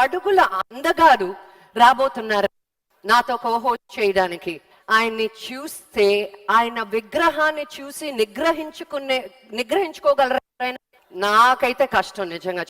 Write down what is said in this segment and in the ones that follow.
అడుగుల అందగాడు రాబోతున్నారు నాతో కోహోస్ట్ చేయడానికి. ఆయన్ని చూస్తే ఆయన విగ్రహాన్ని చూసి నిగ్రహించుకోగలరా? నాకైతే కష్టం నిజంగా.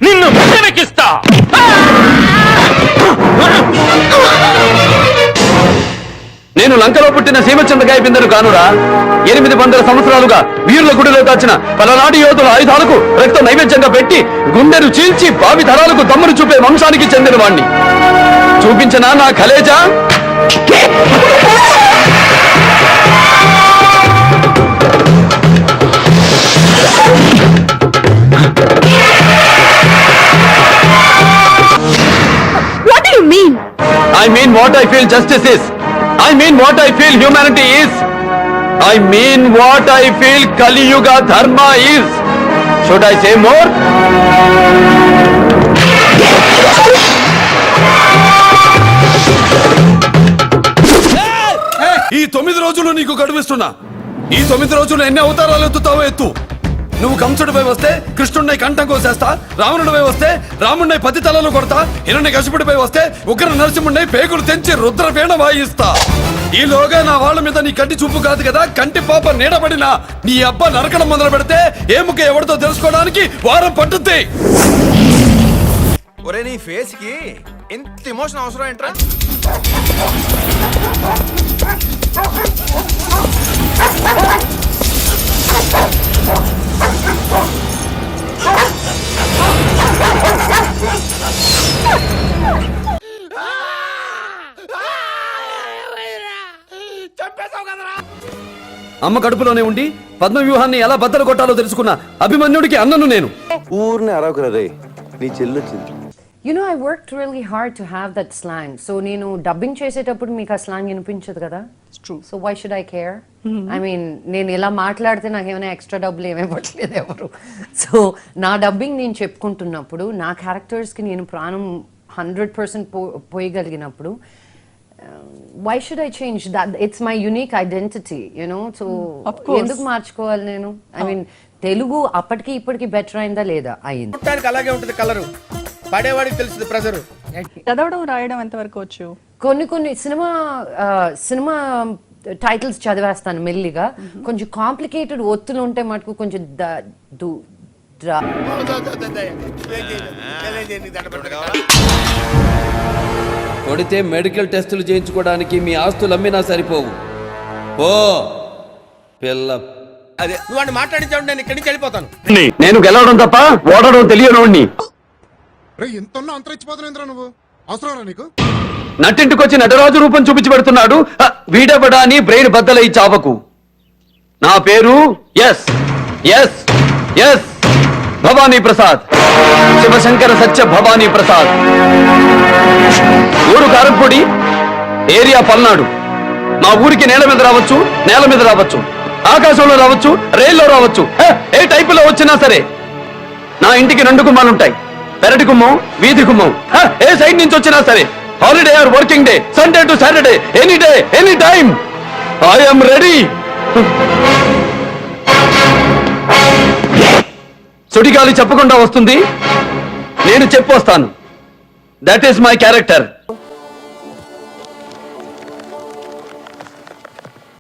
నిన్ను వెనకిస్తా. నేను లంకలో పుట్టిన సీమచంద్రకాయ బిందెను కానురా. 800 సంవత్సరాలుగా వీరుల గుడిలో దాచిన పలనాటి యోధుల ఆయుధాలకు రక్త నైవేద్యంగా పెట్టి గుండెను చీల్చి భావి తరాలకు దమ్మును చూపే వంశానికి చెందిన వాణ్ణి. చూపించనా నా Khaleja? I mean what I feel justice is. I mean what I feel humanity is. I mean what I feel Kali Yuga Dharma is. Should I say more? ఈ 9 రోజులు నీకు గడువిస్తున్నా. ఈ 9 రోజులు ఎన్ని అవతారాలు ఎత్తుతావో ఎత్తు. నువ్వు కంసుడిపై వస్తే కృష్ణుడిని కంఠం కోసేస్తా, రావణుడిపై వస్తే రాముడిని 10 తలలు కొడతా, హిరణ్యకశిపుడిపై వస్తే ఉగ్ర నరసింహుడిని పేగులు తెంచి రుద్రవీణ వాయిస్తా. ఈలోగా నా వాళ్ళ మీద నీ కంటి చూపు కాదు కదా, కంటి పాప నీడబడినా నీ అబ్బా నరకడం మొదలు పెడితే ఏముక ఎవరితో తెలుసుకోవడానికి వారం పట్టుద్ది. ఒరే నీ ఫేస్ కి ఎంత ఎమోషన్ అవసరం ఏంట్రా? అమ్మ కడుపులోనే ఉండి పద్మ వ్యూహాన్ని ఎలా బద్దలు కొట్టాలో తెలుసుకున్న అభిమన్యుడికి అన్నను నేను. ఊర్నే అరవకురా రే, నీ చెల్లొచ్చింది. You know, I worked really hard to have that slang. So, నేను డబ్బింగ్ చేసేటప్పుడు మీకు ఆ స్లాంగ్ వినిపించదు కదా. It's true. So why should I care? I mean, నేను ఇలా మాట్లాడితే నాకు ఏమైనా ఎక్స్ట్రా డబ్బులు ఏమైపోవట్లేదు ఎవరు. సో నా డబ్బింగ్ నేను చెప్పుకుంటున్నప్పుడు నా క్యారెక్టర్స్కి నేను ప్రాణం 100% పోయగలిగినప్పుడు why should I change that? It's my unique identity, you know. So ఎందుకు మార్చుకోవాలి నేను? I mean, తెలుగు అప్పటికి ఇప్పటికి బెటర్ అయిందా లేదా? అయింది. అలాగే ఉంటుంది కలరు, పడేవాడికి తెలుస్తుంది ప్రెజరు. చదవడం రాయడం ఎంతవరకు వచ్చు? కొన్ని సినిమా టైటిల్స్ చదివేస్తాను మెల్లిగా. కొంచెం కాంప్లికేటెడ్ ఒత్తులు ఉంటే మటుకు కొంచెం కొడితే మెడికల్ టెస్టులు చేయించుకోవడానికి మీ ఆస్తులు అమ్మినా సరిపోవు. ఓ పిల్ల, అదే నువ్వు మాట్లాడించావు, నేను ఇక్కడి నుంచి వెళ్ళిపోతాను. నేను గెలవడం తప్ప ఓడడం తెలియనోడిని. నువ్వు అవసరం నీకు? నట్టింటికొచ్చి నటరాజు రూపం చూపించి పెడుతున్నాడు. వీడబడా అని బ్రెయిన్ బద్దలై చావకు. నా పేరు S S S Bhavani Prasad, Shivashankara Satya Bhavani Prasad. ఊరు కారంపొడి, ఏరియా పల్నాడు. మా ఊరికి నేల మీద రావచ్చు, నేల మీద రావచ్చు, ఆకాశంలో రావచ్చు, రైల్లో రావచ్చు, ఏ టైపులో వచ్చినా సరే. నా ఇంటికి 2 గుమ్మాలుంటాయి, పెరటి గుమ్మం, వీధి గుమ్మం. ఏ సైడ్ నుంచి వచ్చినా సరే, holiday or working day, Sunday to Saturday, any day any time I'm ready. సుడిగాలి చెప్పకుండా వస్తుంది, నేను చెప్పొస్తాను. That is my character.